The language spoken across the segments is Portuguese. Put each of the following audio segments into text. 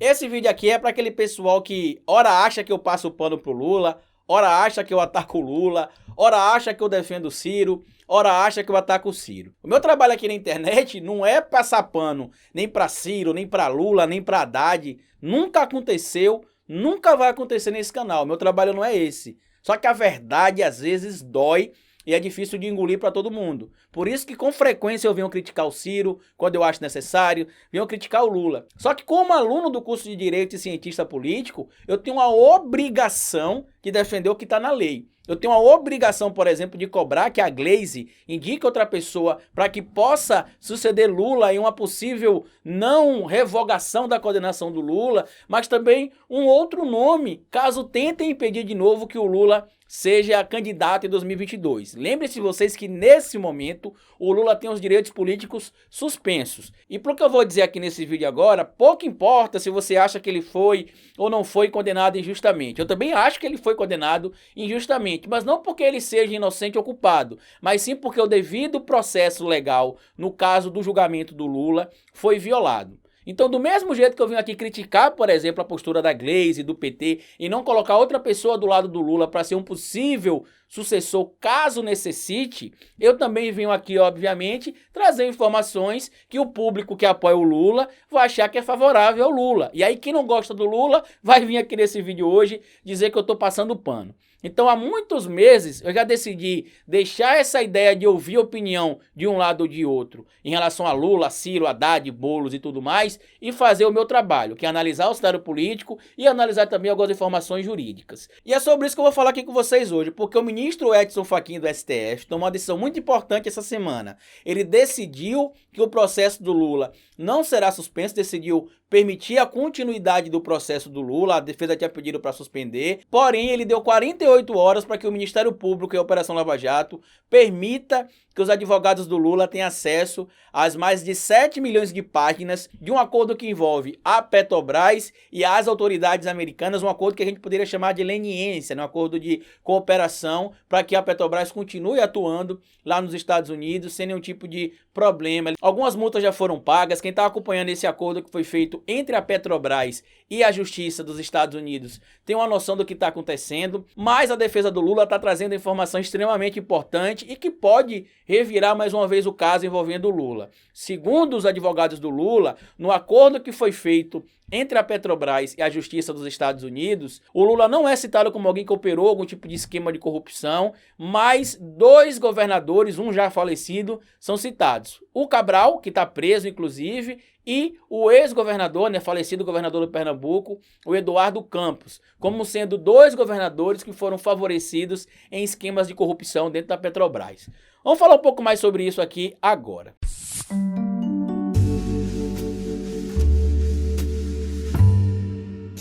Esse vídeo aqui é para aquele pessoal que ora acha que eu passo o pano pro Lula, ora acha que eu ataco o Lula, ora acha que eu defendo o Ciro, ora acha que eu ataco o Ciro. O meu trabalho aqui na internet não é passar pano nem para Ciro, nem para Lula, nem para Haddad. Nunca aconteceu, nunca vai acontecer nesse canal. Meu trabalho não é esse. Só que a verdade às vezes dói e é difícil de engolir para todo mundo. Por isso que com frequência eu venho criticar o Ciro, quando eu acho necessário, venho criticar o Lula. Só que como aluno do curso de Direito e cientista político, eu tenho a obrigação de defender o que está na lei. Eu tenho a obrigação, por exemplo, de cobrar que a Glaze indique outra pessoa para que possa suceder Lula em uma possível não revogação da condenação do Lula, mas também um outro nome, caso tentem impedir de novo que o Lula seja candidato em 2022. Lembre-se vocês que nesse momento o Lula tem os direitos políticos suspensos. E pelo que eu vou dizer aqui nesse vídeo agora, pouco importa se você acha que ele foi ou não foi condenado injustamente. Eu também acho que ele foi condenado injustamente, mas não porque ele seja inocente ou culpado, mas sim porque o devido processo legal, no caso do julgamento do Lula, foi violado. Então, do mesmo jeito que eu vim aqui criticar, por exemplo, a postura da Glaze, do PT, e não colocar outra pessoa do lado do Lula para ser um possível sucessor, caso necessite, eu também venho aqui, obviamente, trazer informações que o público que apoia o Lula vai achar que é favorável ao Lula. E aí, quem não gosta do Lula vai vir aqui nesse vídeo hoje dizer que eu estou passando pano. Então, há muitos meses, eu já decidi deixar essa ideia de ouvir a opinião de um lado ou de outro em relação a Lula, Ciro, Haddad, Boulos e tudo mais, e fazer o meu trabalho, que é analisar o cenário político e analisar também algumas informações jurídicas. E é sobre isso que eu vou falar aqui com vocês hoje, porque o ministro Edson Fachin do STF tomou uma decisão muito importante essa semana. Ele decidiu que o processo do Lula não será suspenso, decidiu permitir a continuidade do processo do Lula, a defesa tinha pedido para suspender, porém ele deu 48 horas para que o Ministério Público e a Operação Lava Jato permita que os advogados do Lula tenham acesso às mais de 7 milhões de páginas de um acordo que envolve a Petrobras e as autoridades americanas, um acordo que a gente poderia chamar de leniência, um acordo de cooperação para que a Petrobras continue atuando lá nos Estados Unidos sem nenhum tipo de problema. Algumas multas já foram pagas, quem está acompanhando esse acordo que foi feito entre a Petrobras e a Justiça dos Estados Unidos tem uma noção do que está acontecendo, mas a defesa do Lula está trazendo informação extremamente importante e que pode revirar mais uma vez o caso envolvendo o Lula. Segundo os advogados do Lula, no acordo que foi feito entre a Petrobras e a Justiça dos Estados Unidos, o Lula não é citado como alguém que operou algum tipo de esquema de corrupção, mas 2 governadores, um já falecido, são citados. O Cabral, que está preso inclusive, e o ex-governador, falecido governador do Pernambuco, o Eduardo Campos, como sendo 2 governadores que foram favorecidos em esquemas de corrupção dentro da Petrobras. Vamos falar um pouco mais sobre isso aqui agora.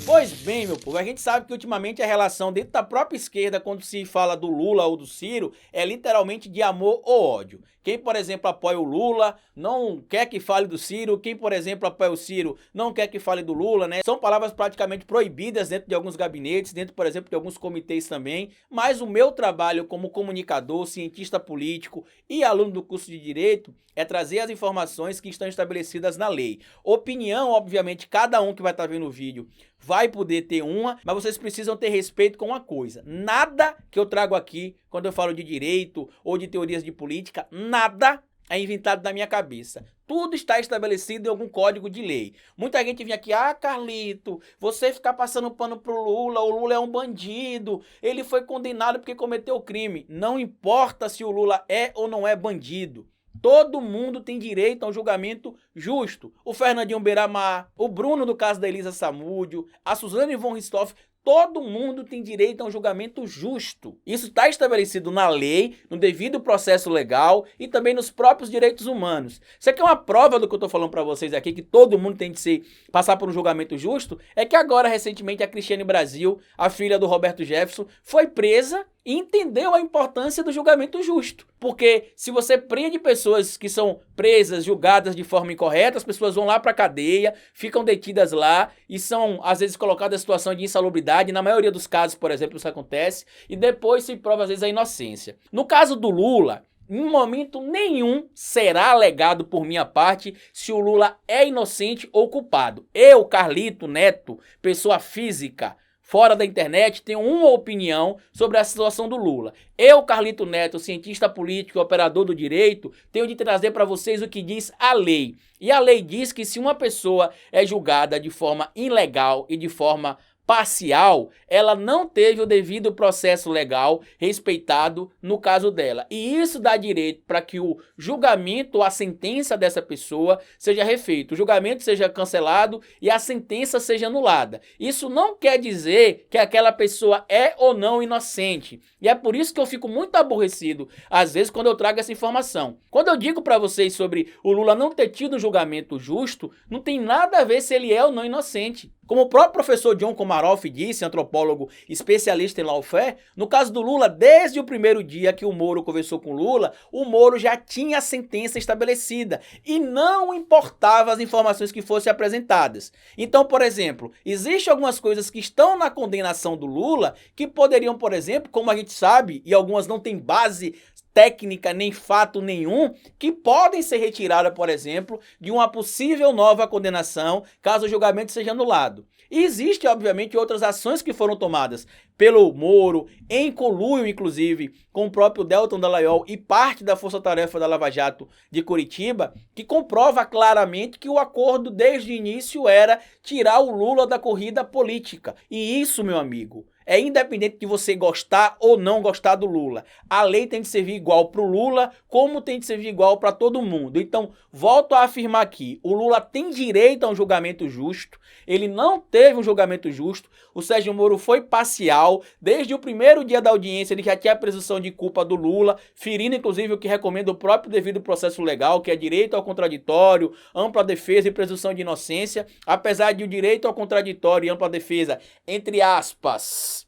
Pois bem, meu povo, a gente sabe que ultimamente a relação dentro da própria esquerda, quando se fala do Lula ou do Ciro, é literalmente de amor ou ódio. Quem, por exemplo, apoia o Lula não quer que fale do Ciro, quem, por exemplo, apoia o Ciro não quer que fale do Lula, né? São palavras praticamente proibidas dentro de alguns gabinetes, dentro, por exemplo, de alguns comitês também, mas o meu trabalho como comunicador, cientista político e aluno do curso de Direito é trazer as informações que estão estabelecidas na lei. Opinião, obviamente, cada um que vai estar vendo o vídeo vai poder ter uma, mas vocês precisam ter respeito com uma coisa. Nada que eu trago aqui, quando eu falo de direito ou de teorias de política, nada é inventado da minha cabeça. Tudo está estabelecido em algum código de lei. Muita gente vem aqui, Carlito, você ficar passando pano pro Lula, o Lula é um bandido, ele foi condenado porque cometeu crime. Não importa se o Lula é ou não é bandido. Todo mundo tem direito a um julgamento justo. O Fernandinho Beiramar, o Bruno do caso da Elisa Samúdio, a Suzane von Richthofen, todo mundo tem direito a um julgamento justo. Isso está estabelecido na lei, no devido processo legal e também nos próprios direitos humanos. Isso aqui é uma prova do que eu estou falando para vocês aqui, que todo mundo tem de passar por um julgamento justo, é que agora, recentemente, a Cristiane Brasil, a filha do Roberto Jefferson, foi presa e entendeu a importância do julgamento justo. Porque se você prende pessoas que são presas, julgadas de forma incorreta, as pessoas vão lá para a cadeia, ficam detidas lá e são, às vezes, colocadas em situação de insalubridade. Na maioria dos casos, por exemplo, isso acontece. E depois se prova, às vezes, a inocência. No caso do Lula, em momento nenhum será alegado por minha parte se o Lula é inocente ou culpado. Eu, Carlito Neto, pessoa física, fora da internet, tenho uma opinião sobre a situação do Lula. Eu, Carlito Neto, cientista político e operador do direito, tenho de trazer para vocês o que diz a lei. E a lei diz que se uma pessoa é julgada de forma ilegal e de forma parcial, ela não teve o devido processo legal respeitado no caso dela. E isso dá direito para que o julgamento ou a sentença dessa pessoa seja refeito, o julgamento seja cancelado e a sentença seja anulada. Isso não quer dizer que aquela pessoa é ou não inocente. E é por isso que eu fico muito aborrecido, às vezes, quando eu trago essa informação. Quando eu digo para vocês sobre o Lula não ter tido um julgamento justo, não tem nada a ver se ele é ou não inocente. Como o próprio professor John Komaroff disse, antropólogo especialista em lawfare, no caso do Lula, desde o primeiro dia que o Moro conversou com o Lula, o Moro já tinha a sentença estabelecida e não importava as informações que fossem apresentadas. Então, por exemplo, existem algumas coisas que estão na condenação do Lula que poderiam, por exemplo, como a gente sabe, e algumas não têm base técnica nem fato nenhum, que podem ser retiradas, por exemplo, de uma possível nova condenação, caso o julgamento seja anulado. E existem, obviamente, outras ações que foram tomadas pelo Moro, em conluio, inclusive, com o próprio Deltan Dallagnol e parte da Força-Tarefa da Lava Jato de Curitiba, que comprova claramente que o acordo desde o início era tirar o Lula da corrida política. E isso, meu amigo, é independente de você gostar ou não gostar do Lula. A lei tem de servir igual para o Lula, como tem de servir igual para todo mundo. Então, volto a afirmar aqui, o Lula tem direito a um julgamento justo, ele não teve um julgamento justo, o Sérgio Moro foi parcial, desde o primeiro dia da audiência ele já tinha a presunção de culpa do Lula, ferindo inclusive o que recomenda o próprio devido processo legal, que é direito ao contraditório, ampla defesa e presunção de inocência, apesar de o direito ao contraditório e ampla defesa, entre aspas,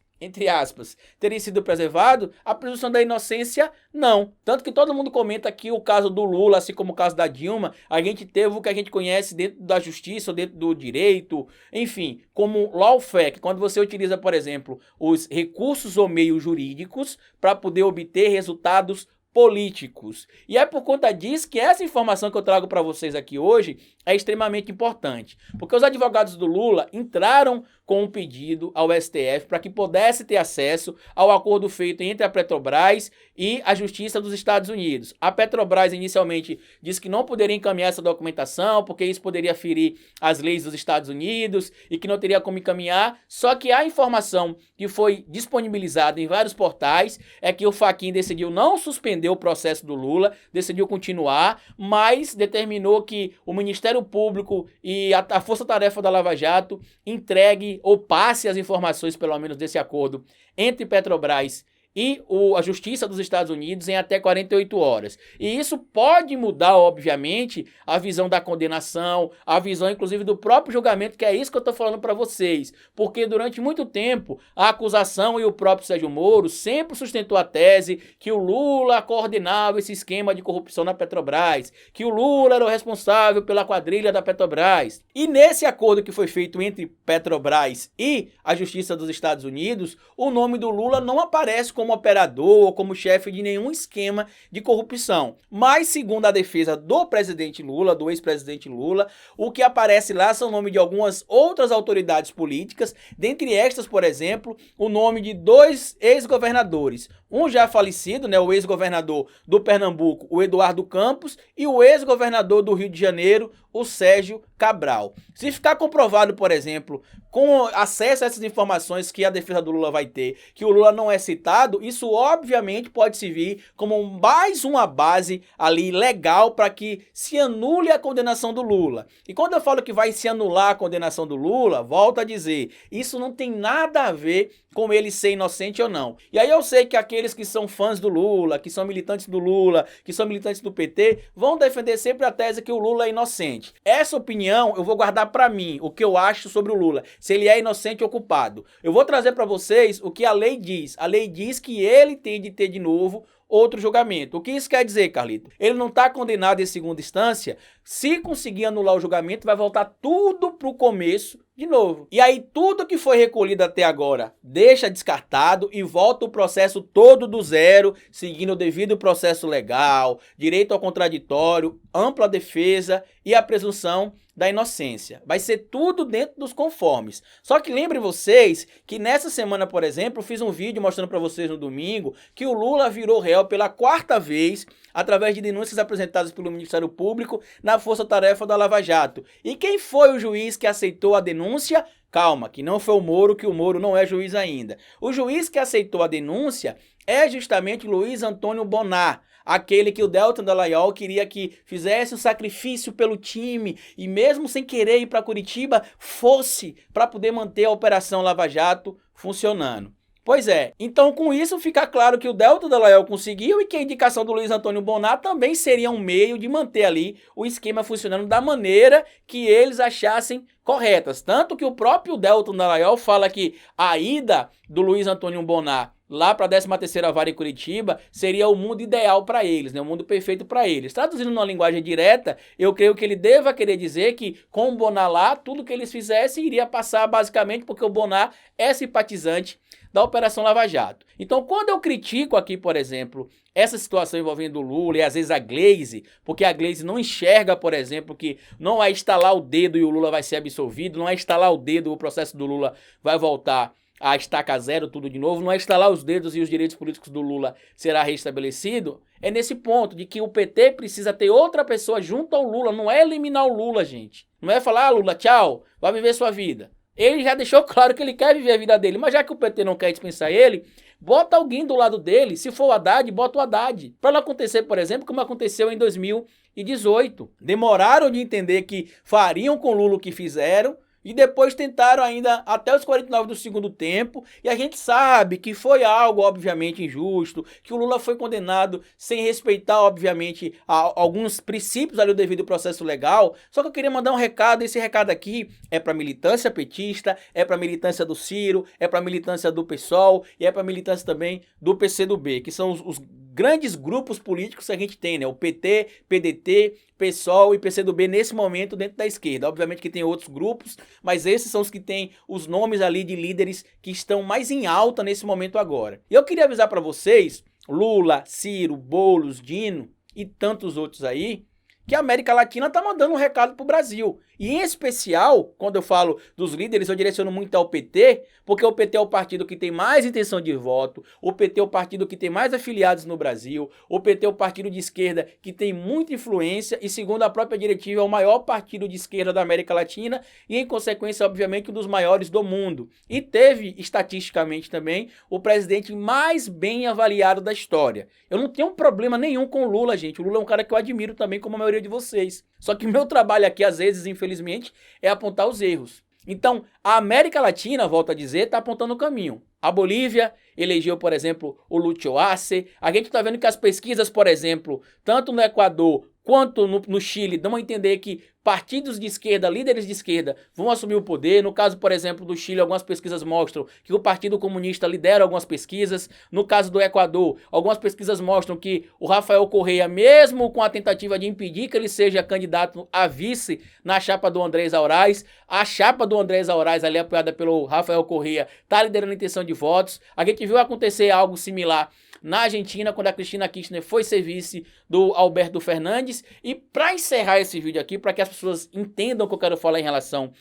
teria sido preservado, a presunção da inocência não. Tanto que todo mundo comenta que o caso do Lula, assim como o caso da Dilma, a gente teve o que a gente conhece dentro da justiça, ou dentro do direito, enfim, como lawfare, que quando você utiliza, por exemplo, os recursos ou meios jurídicos para poder obter resultados políticos. E é por conta disso que essa informação que eu trago para vocês aqui hoje é extremamente importante, porque os advogados do Lula entraram com um pedido ao STF para que pudesse ter acesso ao acordo feito entre a Petrobras e a Justiça dos Estados Unidos. A Petrobras inicialmente disse que não poderia encaminhar essa documentação, porque isso poderia ferir as leis dos Estados Unidos e que não teria como encaminhar, só que a informação que foi disponibilizada em vários portais é que o Fachin decidiu não suspender o processo do Lula, decidiu continuar, mas determinou que o Ministério Público e a Força-Tarefa da Lava Jato entregue ou passe as informações, pelo menos, desse acordo entre Petrobras e a Justiça dos Estados Unidos em até 48 horas. E isso pode mudar, obviamente, a visão da condenação, a visão, inclusive, do próprio julgamento, que é isso que eu estou falando para vocês. Porque durante muito tempo, a acusação e o próprio Sérgio Moro sempre sustentou a tese que o Lula coordenava esse esquema de corrupção na Petrobras, que o Lula era o responsável pela quadrilha da Petrobras. E nesse acordo que foi feito entre Petrobras e a Justiça dos Estados Unidos, o nome do Lula não aparece como operador ou como chefe de nenhum esquema de corrupção. Mas, segundo a defesa do presidente Lula, do ex-presidente Lula, o que aparece lá são o nome de algumas outras autoridades políticas, dentre estas, por exemplo, o nome de 2 ex-governadores. Um já falecido, né, o ex-governador do Pernambuco, o Eduardo Campos, e o ex-governador do Rio de Janeiro, o Sérgio Cabral. Se ficar comprovado, por exemplo, com acesso a essas informações que a defesa do Lula vai ter, que o Lula não é citado, isso obviamente pode servir como mais uma base ali legal para que se anule a condenação do Lula. E quando eu falo que vai se anular a condenação do Lula, volto a dizer, isso não tem nada a ver com ele ser inocente ou não. E aí eu sei que aqueles que são fãs do Lula, que são militantes do Lula, que são militantes do PT, vão defender sempre a tese que o Lula é inocente. Essa opinião eu vou guardar para mim, o que eu acho sobre o Lula, se ele é inocente ou culpado. Eu vou trazer para vocês o que a lei diz. A lei diz que ele tem de ter de novo outro julgamento. O que isso quer dizer, Carlito? Ele não está condenado em segunda instância. Se conseguir anular o julgamento, vai voltar tudo para o começo de novo. E aí tudo que foi recolhido até agora deixa descartado e volta o processo todo do zero, seguindo o devido processo legal, direito ao contraditório, ampla defesa e a presunção da inocência. Vai ser tudo dentro dos conformes. Só que lembrem vocês que nessa semana, por exemplo, eu fiz um vídeo mostrando para vocês no domingo que o Lula virou réu pela 4ª vez através de denúncias apresentadas pelo Ministério Público na força-tarefa da Lava Jato. E quem foi o juiz que aceitou a denúncia? Calma, que não foi o Moro, que o Moro não é juiz ainda. O juiz que aceitou a denúncia é justamente Luiz Antônio Bonar, aquele que o Deltan Dallagnol queria que fizesse um sacrifício pelo time e mesmo sem querer ir para Curitiba, fosse para poder manter a Operação Lava Jato funcionando. Pois é, então com isso fica claro que o Deltan Dallagnol conseguiu e que a indicação do Luiz Antônio Bonar também seria um meio de manter ali o esquema funcionando da maneira que eles achassem corretas. Tanto que o próprio Deltan Dallagnol fala que a ida do Luiz Antônio Bonar lá para a 13ª Vara em Curitiba seria o mundo ideal para eles, né? O mundo perfeito para eles. Traduzindo numa linguagem direta, eu creio que ele deva querer dizer que com o Bonar lá, tudo que eles fizessem iria passar basicamente porque o Bonar é simpatizante da Operação Lava Jato. Então, quando eu critico aqui, por exemplo, essa situação envolvendo o Lula e às vezes a Glaze, porque a Glaze não enxerga, por exemplo, que não é estalar o dedo e o Lula vai ser absolvido, não é estalar o dedo e o processo do Lula vai voltar a estaca zero tudo de novo, não é estalar os dedos e os direitos políticos do Lula será restabelecido, é nesse ponto de que o PT precisa ter outra pessoa junto ao Lula, não é eliminar o Lula, gente. Não é falar, Lula, tchau, vai viver sua vida. Ele já deixou claro que ele quer viver a vida dele, mas já que o PT não quer dispensar ele, bota alguém do lado dele, se for o Haddad, bota o Haddad. Para não acontecer, por exemplo, como aconteceu em 2018. Demoraram de entender que fariam com o Lula o que fizeram, e depois tentaram ainda até os 49 do segundo tempo, e a gente sabe que foi algo obviamente injusto, que o Lula foi condenado sem respeitar obviamente alguns princípios ali do devido processo legal. Só que eu queria mandar um recado, esse recado aqui é para militância petista, é para militância do Ciro, é para militância do PSOL e é para militância também do PCdoB, que são os grandes grupos políticos que a gente tem, né? O PT, PDT, PSOL e PCdoB nesse momento dentro da esquerda. Obviamente que tem outros grupos, mas esses são os que têm os nomes ali de líderes que estão mais em alta nesse momento agora. E eu queria avisar para vocês, Lula, Ciro, Boulos, Dino e tantos outros aí, que a América Latina está mandando um recado para o Brasil. E em especial, quando eu falo dos líderes, eu direciono muito ao PT, porque o PT é o partido que tem mais intenção de voto, o PT é o partido que tem mais afiliados no Brasil, o PT é o partido de esquerda que tem muita influência e, segundo a própria diretiva, é o maior partido de esquerda da América Latina e, em consequência, obviamente, um dos maiores do mundo. E teve, estatisticamente também, o presidente mais bem avaliado da história. Eu não tenho problema nenhum com o Lula, gente. O Lula é um cara que eu admiro também, como a maioria de vocês. Só que o meu trabalho aqui, às vezes, infelizmente, é apontar os erros. Então, a América Latina, volto a dizer, está apontando o caminho. A Bolívia elegeu, por exemplo, o Lucio Arce. A gente está vendo que as pesquisas, por exemplo, tanto no Equador quanto no Chile, dão a entender que partidos de esquerda, líderes de esquerda, vão assumir o poder. No caso, por exemplo, do Chile, algumas pesquisas mostram que o Partido Comunista lidera algumas pesquisas. No caso do Equador, algumas pesquisas mostram que o Rafael Correa, mesmo com a tentativa de impedir que ele seja candidato a vice na chapa do Andrés Araúz, a chapa do Andrés Araúz, ali apoiada pelo Rafael Correa, está liderando a intenção de votos. A gente viu acontecer algo similar na Argentina, quando a Cristina Kirchner foi ser vice do Alberto Fernandes. E para encerrar esse vídeo aqui, para que as pessoas entendam o que eu quero falar em relação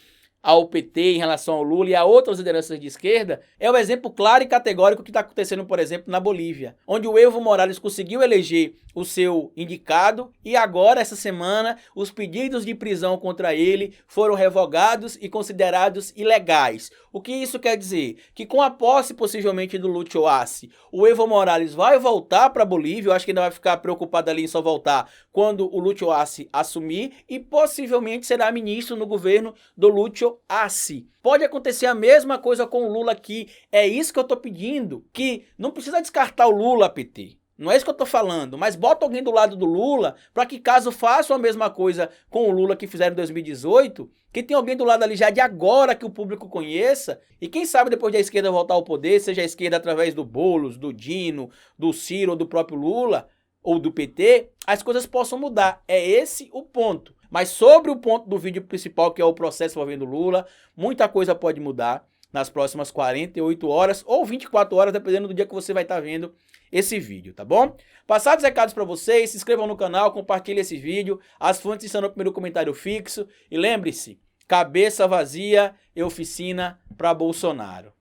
ao PT, em relação ao Lula e a outras lideranças de esquerda, é o exemplo claro e categórico que está acontecendo, por exemplo, na Bolívia, onde o Evo Morales conseguiu eleger o seu indicado e agora, essa semana, os pedidos de prisão contra ele foram revogados e considerados ilegais. O que isso quer dizer? Que com a posse, possivelmente, do Lucio Arce, o Evo Morales vai voltar para a Bolívia. Eu acho que ainda vai ficar preocupado ali em só voltar quando o Lucio Arce assumir e possivelmente será ministro no governo do Lucio Arce. Pode acontecer a mesma coisa com o Lula aqui. É isso que eu tô pedindo, que não precisa descartar o Lula, PT. Não é isso que eu tô falando, mas bota alguém do lado do Lula para que, caso façam a mesma coisa com o Lula que fizeram em 2018, que tem alguém do lado ali já de agora que o público conheça, e quem sabe depois da esquerda voltar ao poder, seja a esquerda através do Boulos, do Dino, do Ciro ou do próprio Lula, ou do PT, as coisas possam mudar. É esse o ponto. Mas sobre o ponto do vídeo principal, que é o processo envolvendo Lula, muita coisa pode mudar nas próximas 48 horas ou 24 horas, dependendo do dia que você vai estar vendo esse vídeo, tá bom? Passados os recados para vocês, se inscrevam no canal, compartilhem esse vídeo, as fontes estão no primeiro comentário fixo e lembre-se, cabeça vazia e oficina para Bolsonaro.